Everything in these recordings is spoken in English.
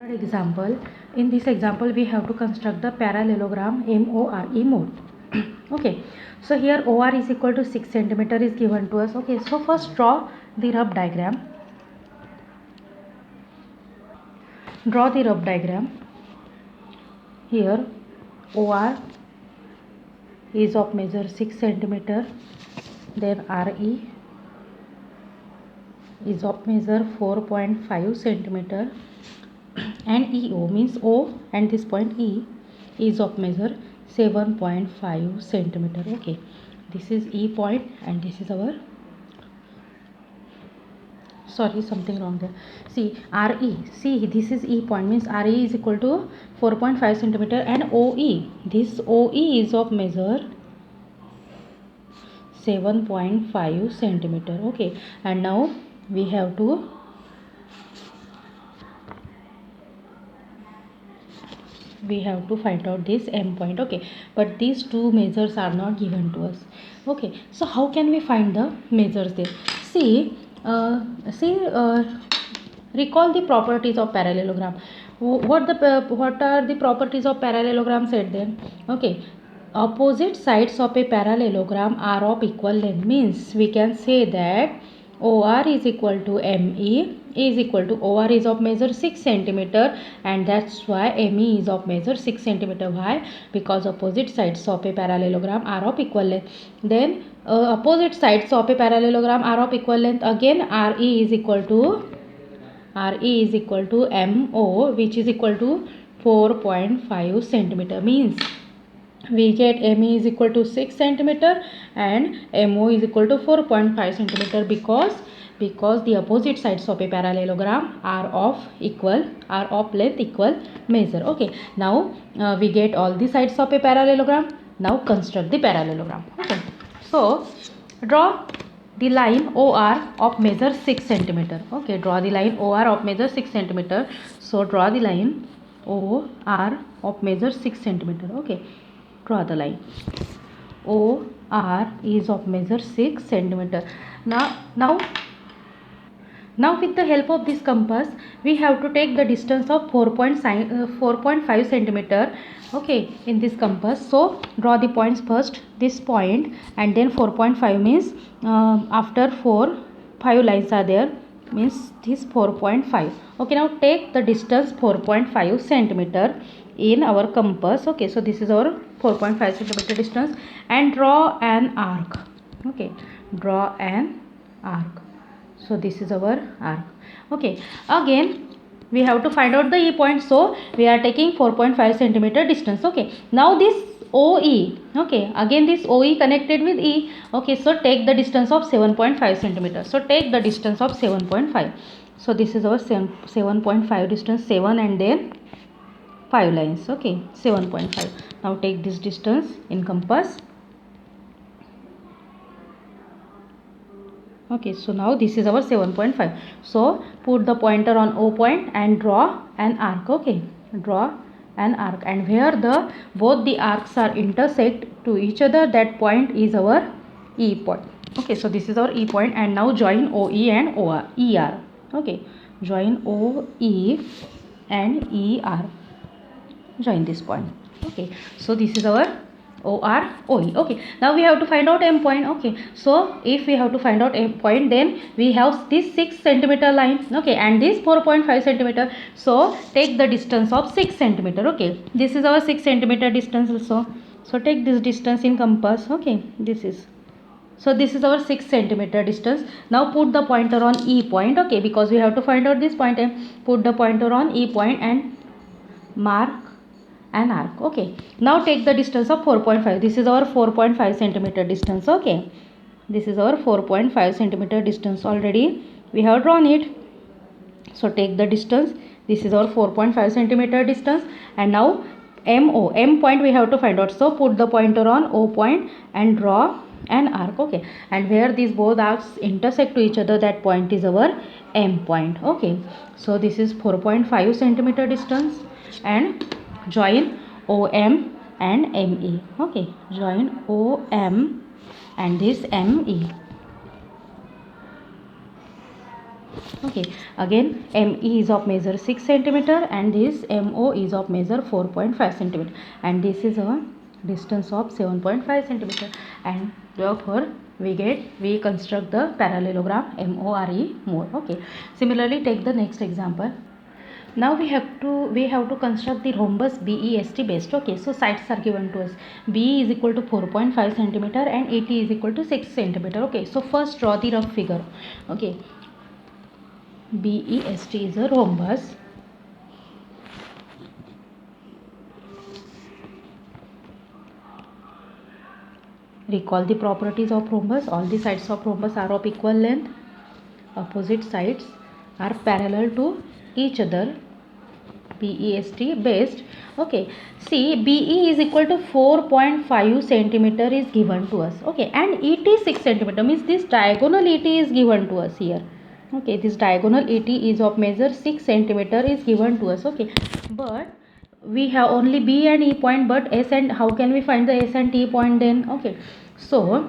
Example. In this example we have to construct the parallelogram MORE mode. Okay, so here OR is equal to 6 centimeter is given to us. Okay, so first draw the rough diagram. Draw the rough diagram. Here OR is of measure 6 centimeter, then RE is of measure 4.5 centimeter, and EO means O and this point E is of measure 7.5 centimeter. Okay, this is E point and this is our, sorry, something wrong there. See RE, see this is E point means RE is equal to 4.5 centimeter, and OE, this OE is of measure 7.5 centimeter. Okay, and now we have to find out this M point. Okay, but these two measures are not given to us. Okay, so how can we find the measures there? Recall the properties of parallelogram. What are the properties of parallelogram said then? Okay, opposite sides of a parallelogram are of equal length, means we can say that OR is equal to ME is equal to, OR is of measure 6 centimeter, and that's why ME is of measure 6 centimeter. Why? Because opposite sides of a parallelogram are of equal length. Then opposite sides of a parallelogram are of equal length. Again RE is equal to MO, which is equal to 4.5 centimeter. Means we get ME is equal to 6 centimeter and MO is equal to 4.5 centimeter, because the opposite sides of a parallelogram are of length equal measure. Okay, now we get all the sides of a parallelogram. Now construct the parallelogram. Okay, so draw the line OR of measure 6 centimeter. Okay, draw the line OR of measure 6 centimeter. So draw the line OR of measure 6 centimeter. Okay, draw the line. OR is of measure 6 centimeter. Now with the help of this compass we have to take the distance of 4.5 centimeter. Okay, in this compass. So draw the points first, this point, and then 4.5 means after 4 5 lines are there, means this 4.5. Okay, now take the distance 4.5 centimeter in our compass. Okay, so this is our 4.5 centimeter distance, and draw an arc. Okay, draw an arc. So this is our arc. Okay, again we have to find out the E point, so we are taking 4.5 centimeter distance. Okay, now this OE, okay, again this OE connected with E. Okay, so take the distance of 7.5 centimeter. So take the distance of 7.5. So this is our 7.5 distance, 7 and then 5 lines. Okay, 7.5. Now take this distance in compass. Okay, so now this is our 7.5. So put the pointer on O point and draw an arc. Okay, draw an arc, and where both the arcs are intersect to each other, that point is our E point. Okay, so this is our E point, and now join OE and ER. Okay, join OE and ER. Join this point. Okay, so this is our OR OE. Okay, now we have to find out M point. Okay, so if we have to find out M point, then we have this 6 centimeter line. Okay, and this 4.5 centimeter. So take the distance of 6 centimeter. Okay, this is our 6 centimeter distance also. So take this distance in compass. Okay, this is our 6 centimeter distance. Now put the pointer on E point. Okay, because we have to find out this point. Put the pointer on E point and mark an arc. Okay, now take the distance of 4.5. This is our 4.5 centimeter distance. Okay, this is our 4.5 centimeter distance. Already we have drawn it. So take the distance. This is our 4.5 centimeter distance, and now M point we have to find out. So put the pointer on O point and draw an arc. Okay, and where these both arcs intersect to each other, that point is our M point. Okay, so this is 4.5 centimeter distance, and join OM and ME. Okay, join OM and this ME. Okay, again ME is of measure 6 centimeter and this MO is of measure 4.5 centimeter, and this is a distance of 7.5 centimeter, and therefore we construct the parallelogram MORE more. Okay, similarly take the next example. Now we have to construct the rhombus BEST based. Okay, so sides are given to us. BE is equal to 4.5 centimeter and AT is equal to 6 centimeter. Okay, so first draw the rough figure. Okay, BEST is a rhombus. Recall the properties of rhombus. All the sides of rhombus are of equal length. Opposite sides are parallel to each other. BEST based. Okay, see, BE is equal to 4.5 centimeter is given to us. Okay, and ET 6 centimeter means this diagonal ET is given to us here. Okay, this diagonal ET is of measure 6 centimeter is given to us. Okay, but we have only B and E point, but S, and how can we find the S and T point then? Okay, so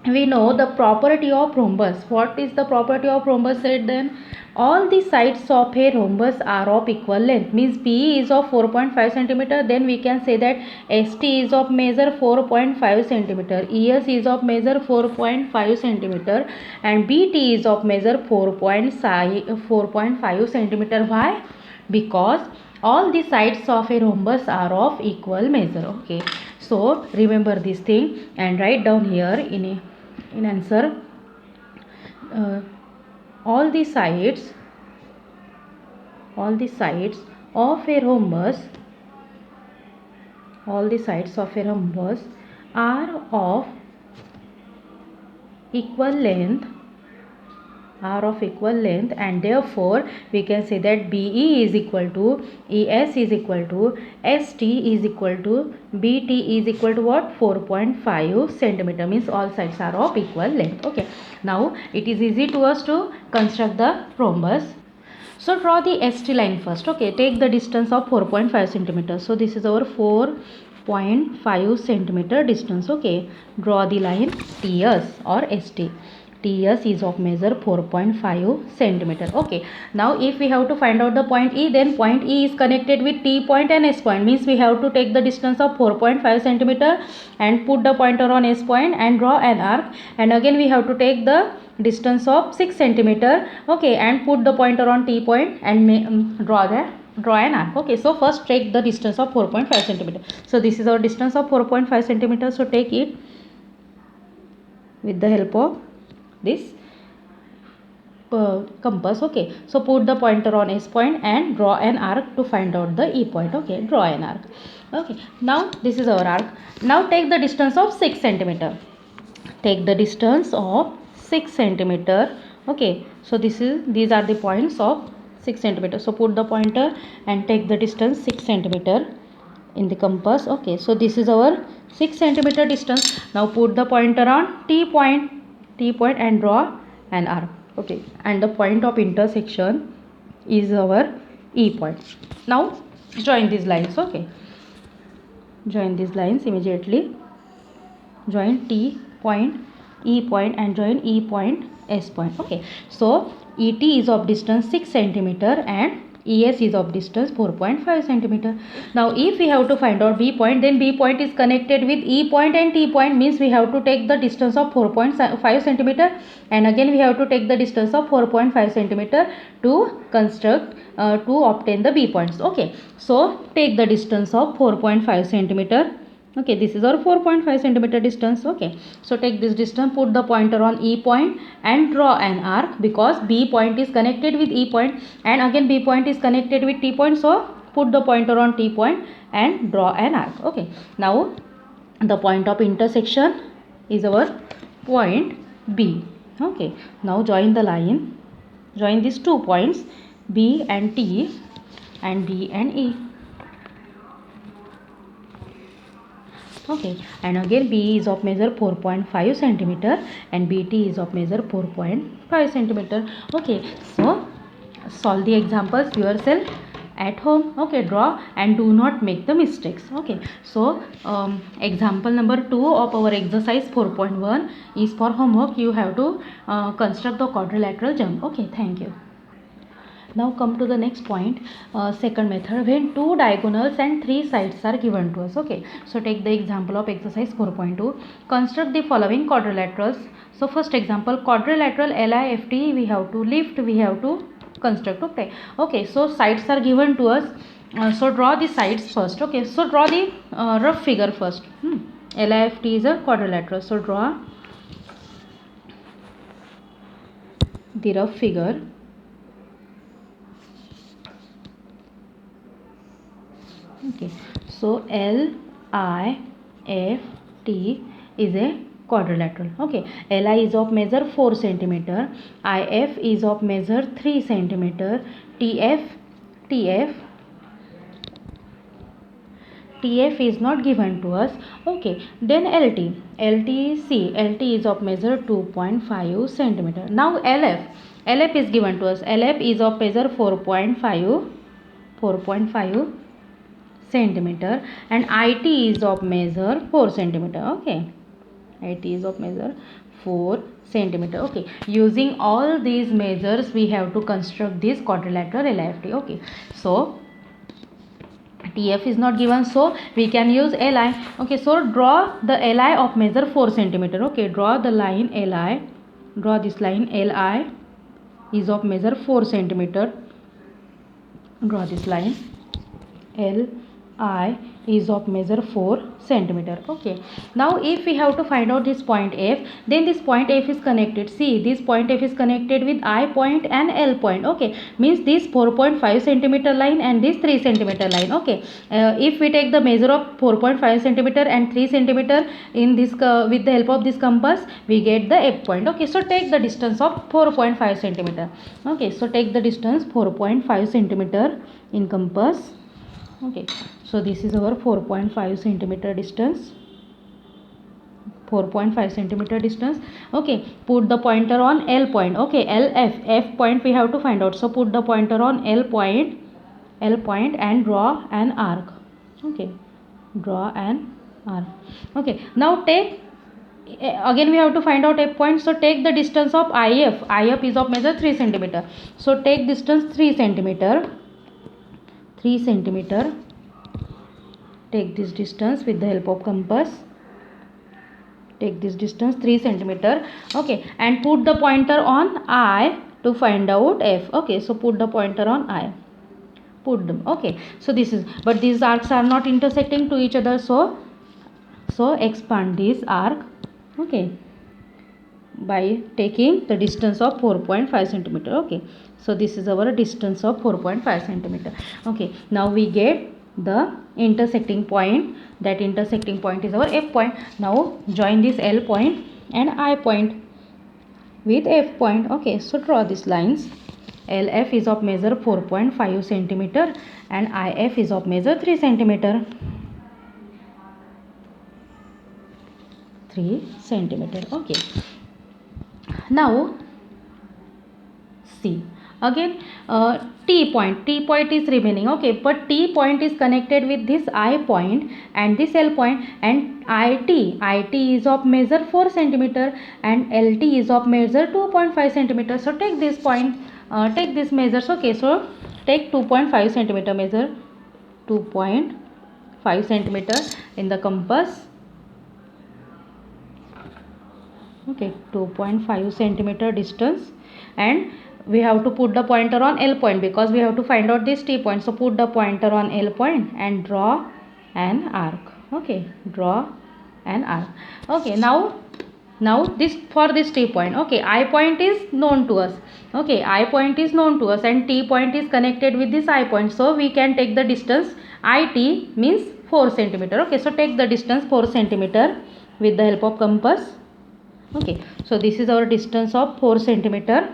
we know the property of rhombus. What is the property of rhombus said then? All the sides of a rhombus are of equal length, means PE is of 4.5 centimeter. Then we can say that ST is of measure 4.5 centimeter, ES is of measure 4.5 centimeter, and BT is of measure 4.5 centimeter. Why? Because all the sides of a rhombus are of equal measure. Okay, so remember this thing and write down here in answer. All the sides of a rhombus are of equal length, and therefore we can say that BE is equal to ES is equal to ST is equal to BT is equal to what? 4.5 centimeter, means all sides are of equal length. Okay, now it is easy to us to construct the rhombus. So draw the ST line first. Okay, take the distance of 4.5 centimeter. So this is our 4.5 centimeter distance. Okay, draw the line TS or ST. TS is of measure 4.5 centimeter. Okay, now if we have to find out the point E, then point E is connected with T point and S point, means we have to take the distance of 4.5 centimeter and put the pointer on S point and draw an arc, and again we have to take the distance of 6 centimeter. Okay, and put the pointer on T point and draw an arc. Okay, so first take the distance of 4.5 centimeter. So this is our distance of 4.5 centimeter. So take it with the help of this compass. Okay, so put the pointer on S point and draw an arc to find out the E point. Okay, draw an arc. Okay, now this is our arc. Now take the distance of 6 centimeter. Take the distance of 6 centimeter. Okay, so these are the points of 6 centimeter. So put the pointer and take the distance 6 centimeter in the compass. Okay, so this is our 6 centimeter distance. Now put the pointer on T point and draw an arc. Okay, and the point of intersection is our E point. Now join these lines. Okay, join these lines immediately. Join T point, E point, and join E point, S point. Okay, so ET is of distance 6 centimeter and ES is of distance 4.5 centimeter. Now if we have to find out B point, then B point is connected with E point and T point, means we have to take the distance of 4.5 centimeter, and again we have to take the distance of 4.5 centimeter to construct to obtain the B points. Okay, so take the distance of 4.5 centimeter. Okay, this is our 4.5 centimeter distance. Okay, so take this distance, put the pointer on E point and draw an arc, because B point is connected with E point and again B point is connected with T point. So put the pointer on T point and draw an arc. Okay, now the point of intersection is our point B. Okay, now join the line, join these 2 points B and T and D and E. Okay, and again B is of measure 4.5 centimeter and BT is of measure 4.5 centimeter. Okay, so solve the examples yourself at home. Okay, draw and do not make the mistakes. Okay, so example number 2 of our exercise 4.1 is for homework. You have to construct the quadrilateral jump. Okay, thank you. Now come to the next point, second method, when two diagonals and three sides are given to us. Okay, so take the example of exercise 4.2. Construct the following quadrilaterals. So first example, quadrilateral LIFT, we have to lift, we have to construct. Okay, so sides are given to us. So draw the sides first. Okay, so draw the rough figure first. LIFT is a quadrilateral, so draw the rough figure. Okay, so LIFT is a quadrilateral. Okay, LI is of measure 4 centimeter, IF is of measure 3 centimeter, TF is not given to us. Okay, then LT is of measure 2.5 centimeter. Now LF is given to us. LF is of measure 4.5 centimeter, and IT is of measure 4 centimeter. Okay, IT is of measure 4 centimeter. Okay, using all these measures we have to construct this quadrilateral LIFT. Okay, so TF is not given, so we can use LI. Okay, so draw the LI of measure 4 centimeter. Okay, draw the line LI, draw this line. LI is of measure 4 centimeter. Draw this line. LI is of measure 4 centimeter. Okay, now if we have to find out this point F, then this point F is connected. See, this point F is connected with I point and L point. Okay, means this 4.5 centimeter line and this 3 centimeter line. Okay, if we take the measure of 4.5 centimeter and 3 centimeter in this with the help of this compass, we get the F point. Okay, so take the distance of 4.5 centimeter. Okay, so take the distance 4.5 centimeter in compass. Okay, so this is our 4.5 centimeter distance. 4.5 centimeter distance. Okay, put the pointer on L point. Okay, F point we have to find out. So put the pointer on L point and draw an arc. Okay, draw an arc. Okay, now take, again we have to find out F point. So take the distance of IF. IF is of measure 3 centimeter. So take distance 3 centimeter. Take this distance with the help of compass. Take this distance 3 centimeter. Okay, and put the pointer on I to find out F. Okay, so put the pointer on I. Put them. Okay, so this is, but these arcs are not intersecting to each other. So expand this arc. Okay, by taking the distance of 4.5 centimeter. Okay, so this is our distance of 4.5 centimeter. Okay, now we get the intersecting point. That intersecting point is our F point. Now join this L point and I point with F point. Okay, so draw these lines. LF is of measure 4.5 centimeter and IF is of measure 3 centimeter. 3 centimeter. Okay, now see, again T point is remaining. Okay, but T point is connected with this I point and this L point, and IT is of measure 4 centimeter and LT is of measure 2.5 centimeter. So take this point, take these measures. Okay, so take 2.5 centimeter measure, 2.5 centimeter in the compass. Okay, 2.5 centimeter distance, and we have to put the pointer on L point because we have to find out this T point. So put the pointer on L point and draw an arc. Okay, draw an arc. Okay, now this, for this T point. Okay, I point is known to us. Okay, I point is known to us and T point is connected with this I point. So we can take the distance IT means 4 centimeter. Okay, so take the distance 4 centimeter with the help of compass. Okay, so this is our distance of 4 centimeter.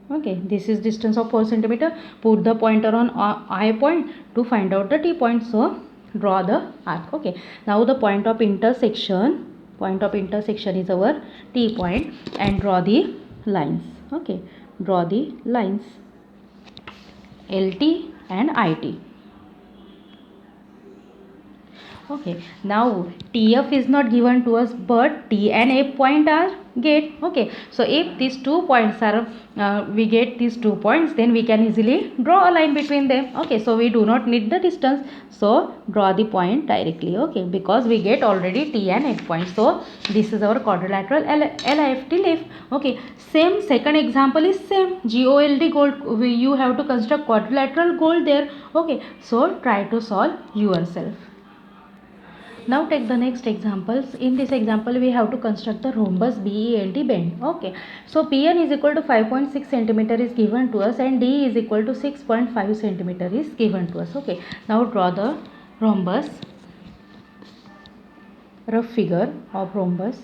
Okay, this is distance of 4 centimeter. Put the pointer on I point to find out the T point. So draw the arc. Okay, now the point of intersection is our T point and draw the lines. Okay, draw the lines LT and IT. Okay, now TF is not given to us, but T and F point are get. Okay, so if these 2 points are we get these 2 points, then we can easily draw a line between them. Okay, so we do not need the distance, so draw the point directly. Okay, because we get already T and F points, so this is our quadrilateral LIFT leaf. Okay, same second example is same GOLD gold. You have to construct quadrilateral gold there. Okay, so try to solve yourself. Now take the next examples. In this example we have to construct the rhombus BELT bend. Okay, so PN is equal to 5.6 centimeter is given to us and D is equal to 6.5 centimeter is given to us. Okay, now draw the rhombus, rough figure of rhombus.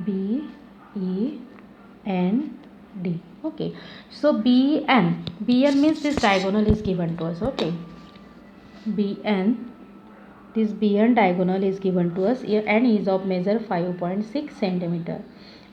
B E N D. Okay, so BN means this diagonal is given to us. Okay, BN, this BN diagonal is given to us and is of measure 5.6 centimeter.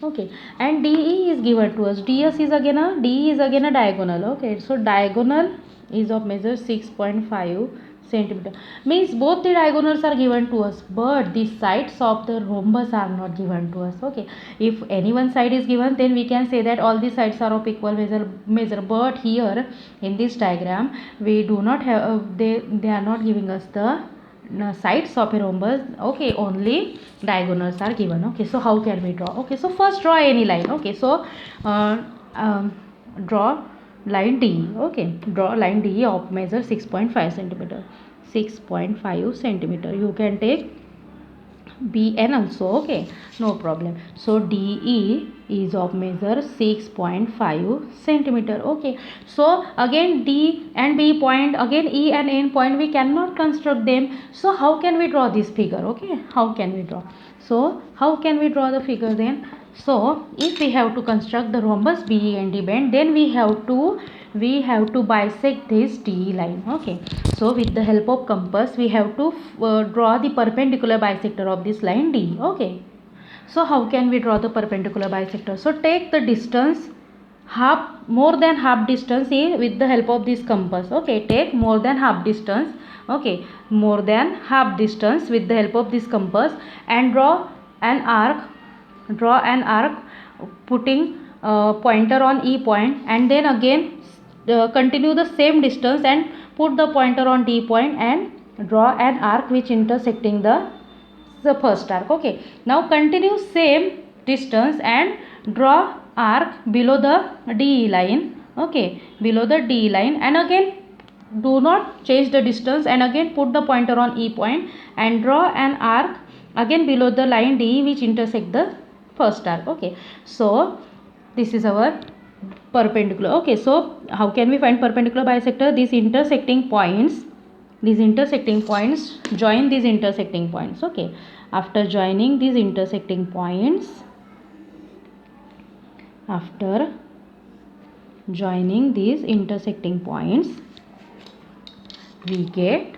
Okay, and DE is given to us. DS is again a DE is again a diagonal. Okay, so diagonal is of measure 6.5 centimeter, means both the diagonals are given to us, but the sides of the rhombus are not given to us. Okay, if any one side is given, then we can say that all the sides are of equal measure, but here in this diagram we do not have they are not giving us the sides of a rhombus. Okay, only diagonals are given. Okay, so how can we draw? Okay, so first draw any line. Okay, so draw line D. Okay, draw line D of measure 6.5 centimeter. 6.5 centimeter. You can take BN also. Okay, no problem. So DE is of measure 6.5 centimeter. Okay, so again D and B point, again E and N point, we cannot construct them. So how can we draw this figure? Okay, how can we draw? So how can we draw the figure then? So if we have to construct the rhombus BE and D bend, then we have to bisect this DE line. Okay, so with the help of compass we have to draw the perpendicular bisector of this line D. Okay, so how can we draw the perpendicular bisector? So take the distance more than half distance with the help of this compass. Okay, take more than half distance. Okay, more than half distance with the help of this compass and draw an arc putting pointer on E point, and then again continue the same distance and put the pointer on D point and draw an arc which intersecting the first arc. Okay, now continue same distance and draw arc below the D line. Okay, below the D line, and again do not change the distance and again put the pointer on E point and draw an arc again below the line D which intersect the first arc. Okay, so this is our perpendicular. Okay, so how can we find perpendicular bisector? These intersecting points join these intersecting points. Okay, after joining these intersecting points, we get.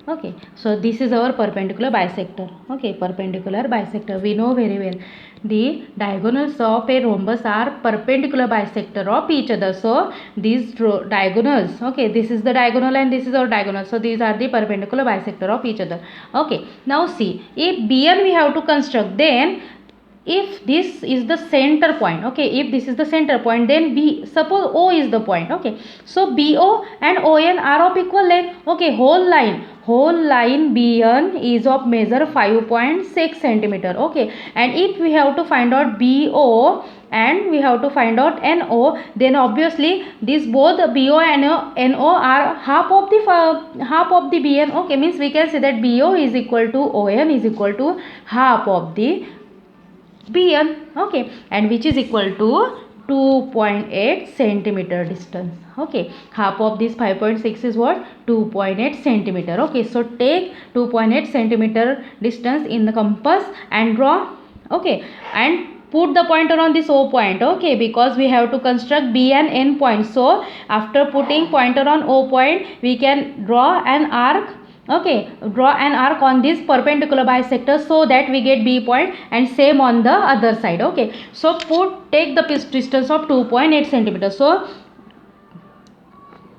Okay, so this is our perpendicular bisector. Okay, perpendicular bisector, we know very well the diagonals of a rhombus are perpendicular bisector of each other. So these diagonals, okay, this is the diagonal and this is our diagonal, so these are the perpendicular bisector of each other. Okay, now see, if BN we have to construct, then if this is the center point, okay, if this is the center point, then suppose O is the point. Okay, so BO and ON are of equal length. Okay, whole line BN is of measure 5.6 centimeter. Okay, and if we have to find out BO and we have to find out NO, then obviously these both BO and NO are half of the BN. Okay, means we can say that BO is equal to ON is equal to half of the BN. Okay, and which is equal to 2.8 centimeter distance. Okay, half of this 5.6 is what? 2.8 centimeter. Okay, so take 2.8 centimeter distance in the compass and draw. Okay, and put the pointer on this O point, okay, because we have to construct B and N points. So after putting pointer on O point, we can draw an arc, okay, draw an arc on this perpendicular bisector so that we get B point, and same on the other side, okay. So take the distance of 2.8 centimeters. So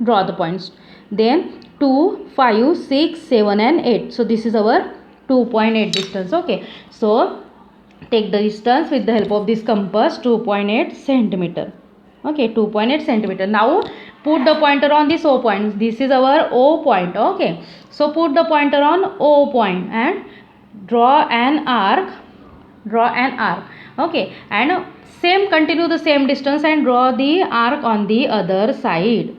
draw the points, then 2, 5, 6, 7 and 8. So this is our 2.8 distance, okay. So take the distance with the help of this compass, 2.8 centimeter, okay, 2.8 centimeter. Now put the pointer on this O point. This is our O point, okay. So put the pointer on O point and draw an arc, okay, and same, continue the same distance and draw the arc on the other side,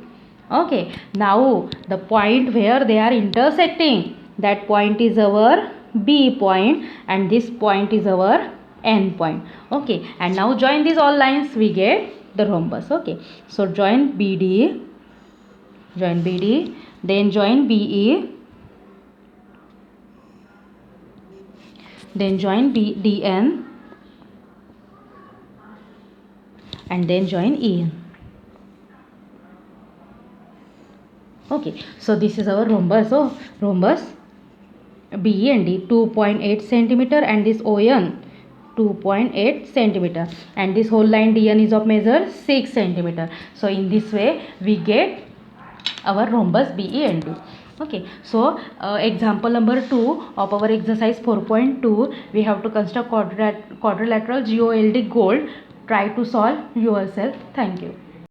okay. Now the point where they are intersecting, that point is our B point and this point is our N point, okay. And now join these all lines, we get the rhombus, okay. So join BD, then join BE, then join DN, and then join EN, okay. So this is our rhombus. So rhombus BE and D, 2.8 centimeter, and this ON 2.8 centimeter, and this whole line DN is of measure 6 centimeter. So in this way we get our rhombus BE and D, okay. So example number 2 of our exercise 4.2, we have to construct quadrilateral GOLD. Try to solve yourself. Thank you.